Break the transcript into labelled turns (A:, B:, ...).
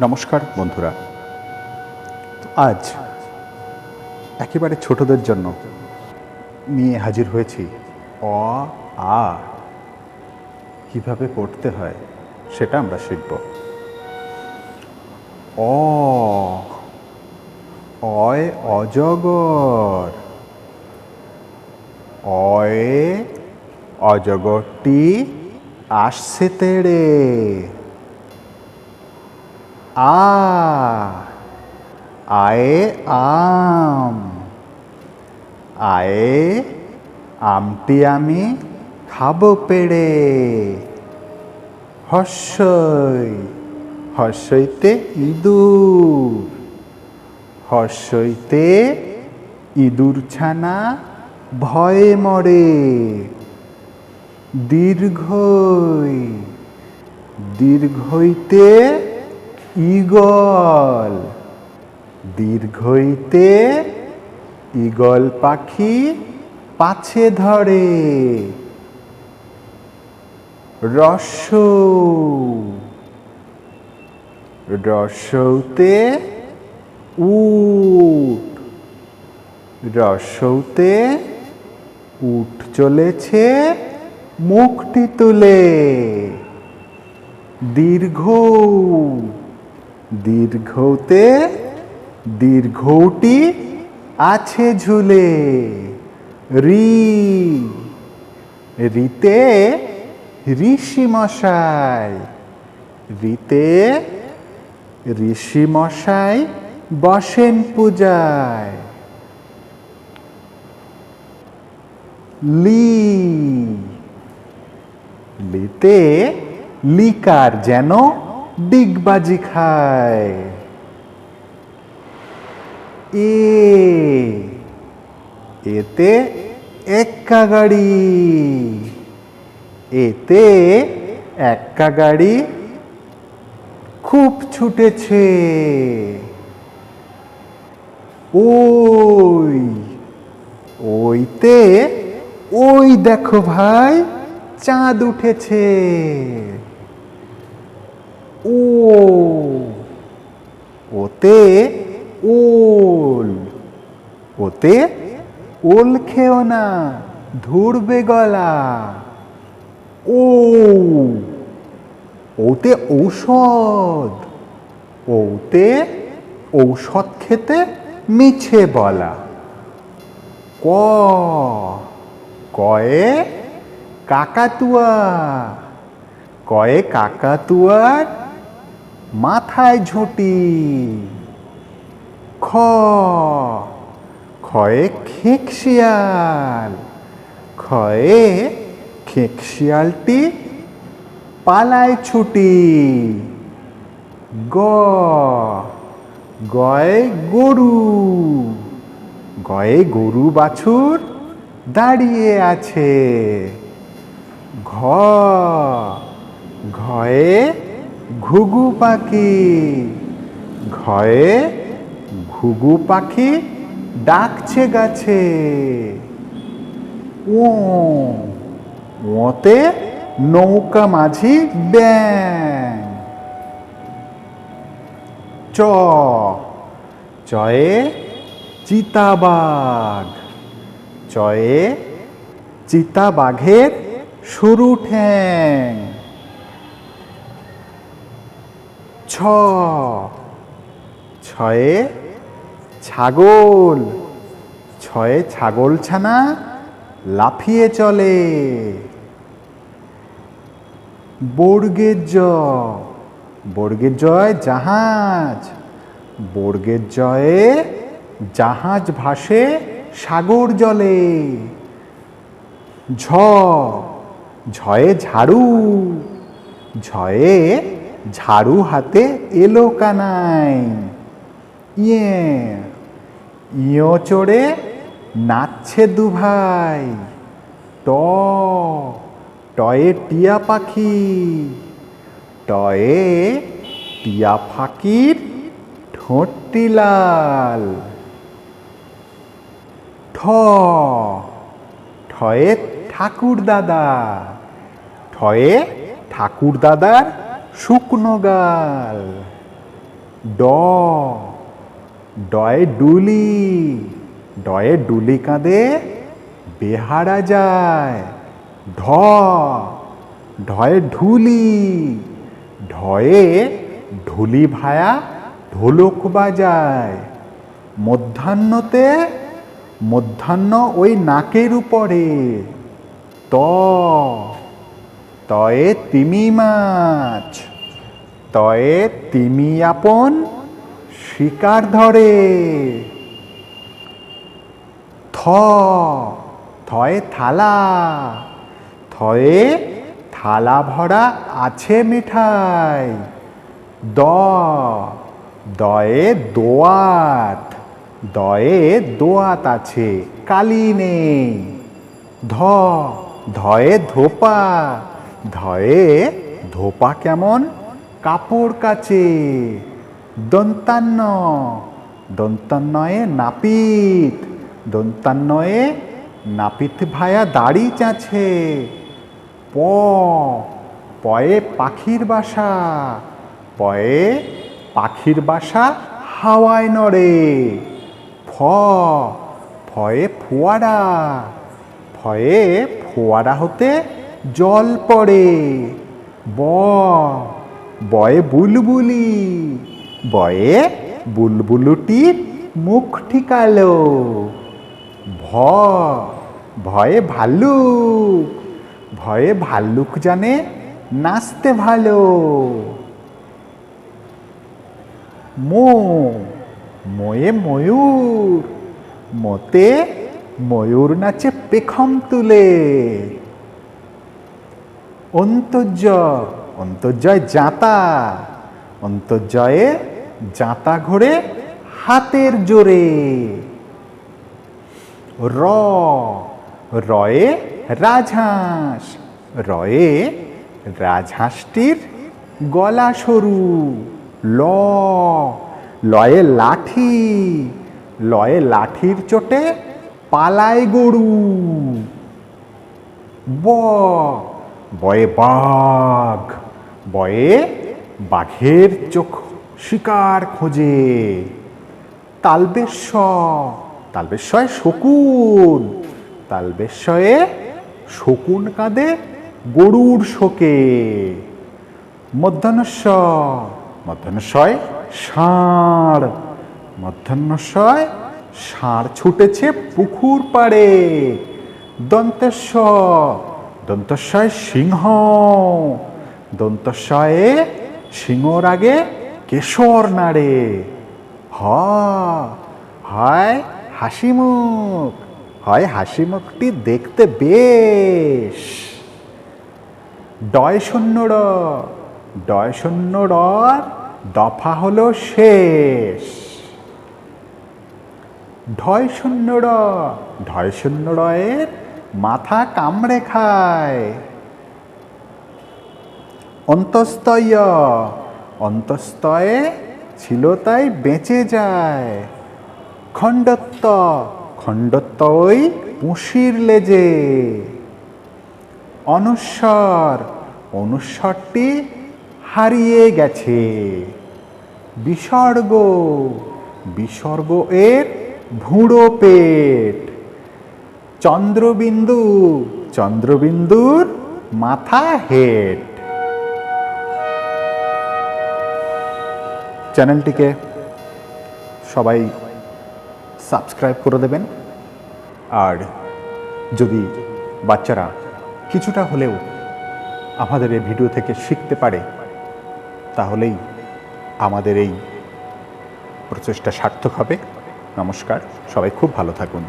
A: নমস্কার বন্ধুরা। আজ একেবারে ছোটদের জন্য নিয়ে হাজির হয়েছি অ আ কিভাবে পড়তে হয় সেটা আমরা শিখব। অ অয় অজগর, অয়ে অজগরটি আসছে তেড়ে। আ আয়ে আম, আয়ে আমটি আমি খাবো পেড়ে। হর্ষই হর্ষইতে ইঁদুর, হর্ষইতে ইঁদুর ছানা ভয়ে মরে। দীর্ঘই দীর্ঘইতে ঈগল, দীর্ঘইতে ঈগল পাখি পাছে ধরে। রস্যৌ রস্যৌতে উট, রস্যৌতে উট চলেছে মুখটি তুলে। দীর্ঘৌ দীর্ঘৌতে দীর্ঘৌটি আছে ঝুলে। রি রিতে ঋষি মশাই, রিতে ঋষি মশাই বসেন পূজায়। লি লিতে লিকার যেন ডিগবাজি খায়। এ এতে এক্কা গাড়ি, এতে এক্কা গাড়ি খুব ছুটেছে। ওই ওইতে ওই দেখো ভাই চাঁদ উঠেছে। ও ওতে ওল, ওতে ওল খেও না ধরবে গলা। ও ওতে ঔষধ, ওতে ঔষধ খেতে মিছে বলা। ক কয়ে কাকাতুয়া, কয়ে কাকাতুয়ার মাথায় ঝুঁটি। খ খয়ে খেঁকশিয়াল, খয়ে খেঁকশিয়ালটি পালায় ছুটি। গ গয়ে গরু, গয়ে গরু বাছুর দাঁড়িয়ে আছে। ঘ ঘয়ে ঘুঘু পাখি, ঘয়ে ঘুঘু পাখি ডাকছে গাছে। ও ওতে নৌকা মাঝি ব্যাং। চ চয়ে চিতাবাঘ, চয়ে চিতাবাঘের সরু ঠ্যাং। ছ ছয়ে ছাগল, ছয়ে ছাগলছানা লাফিয়ে চলে। বর্গের জ বর্গের জয় জাহাজ, বর্গের জয়ে জাহাজ ভাসে সাগর জলে। ঝ ঝয়ে ঝাড়ু, ঝয়ে ঝাড়ু হাতে এলো কানাই। ইয়ে ইয়ো চড়ে নাচছে দুভাই। ট টয়ে টিয়া পাখি, টয়ে টিয়া পাখির ঠোঁটটি লাল। ঠ ঠয়ে ঠাকুর দাদা, ঠয়ে ঠাকুর দাদার শুকনো গাল। ড, ডয়ে ডুলি, ডয়ে ডুলি কাঁধে বেহারা যায়। ঢ, ঢয়ে ঢুলি, ঢয়ে ঢুলি ভায়া ঢোলক বাজায়। মধ্যাহ্নতে, মধ্যাহ্ন ওই নাকের উপরে। ত, তয়ে তিমি মাছ, তয়ে তিমি আপন শিকার ধরে। থ, থয়ে থালা, থয়ে থালা ভরা আছে মিঠাই। দ, দয়ে দোয়াত, দয়ে দোয়াত আছে কালি নেই। ধ, ধয়ে ধোপা, ধয়ে ধোপা কেমন কাপড় কাচে। দন্তান্ন, দন্তান্নয়ে নাপিত, দন্তান্নয়ে নাপিত ভায়া দাড়ি চাঁছে। প, পয়ে পাখির বাসা, পয়ে পাখির বাসা হাওয়ায় নড়ে। ফ, ফয়ে ফোয়ারা, ফয়ে ফোয়ারা হতে জল পড়ে। ব, বয়ে বুলবুলি, বয়ে বুলবুলুটির মুখ ঠিকালো। ভ, ভয়ে ভাল্লুক, ভয়ে ভাল্লুক জানে নাচতে ভালো। মো, মোয়ে ময়ূর, মোতে ময়ূর নাচে পেখম তুলে। অন্তর্য, অন্তর্জয় জাঁতা, অন্তর্জয়ে জাঁতা ঘোরে হাতের জোরে। র, রয়ে রাজহাঁস, রয়ে রাজহাঁসটির গলা সরু। ল, লয়ে লাঠি, লয়ে লাঠির চোটে পালায় গরু। ব, বয়ে বাঘ, বয়ে বাঘের চোখ শিকার খোঁজে। তালবেশ, তালবেশয়ে শকুন, তালবেশয়ে শকুন কাঁদে গরুর শোকে। মধ্যাহ্নস্য, মধ্যাহ্নস্যয় ষাঁড়, মধ্যাহ্নস্যয় ষাঁড় ছুটেছে পুকুর পাড়ে। দন্তেশ্ব, দন্তস্বয় সিংহ, দন্তস্বয়ে সিংহর আগে কেশর নাড়ে। হ, হয় হাসি মুখ, হয় হাসি মুখটি দেখতে বেশ। ডয় শূন্য র, ডয় শূন্য রর দফা হলো শেষ। ঢয় শূন্য র, ঢয় শূন্য রয়ের মাথা কামড়ে খায়। অন্তস্তয়, অন্তস্তয়ে ছিল তাই বেঁচে যায়। খণ্ডত্ব, খণ্ডত্ব ওই পুঁশির লেজে। অনুস্বর, অনুস্বরটি হারিয়ে গেছে। বিসর্গ, বিসর্গ এর ভুঁড়ো পেট। চন্দ্রবিন্দু, চন্দ্রবিন্দুর মাথা হেড। চ্যানেলটিকে সবাই সাবস্ক্রাইব করে দেবেন। আর যদি বাচ্চারা কিছুটা হলেও আমাদের এই ভিডিও থেকে শিখতে পারে, তাহলেই আমাদের এই প্রচেষ্টা সার্থক হবে। নমস্কার, সবাই খুব ভালো থাকুন।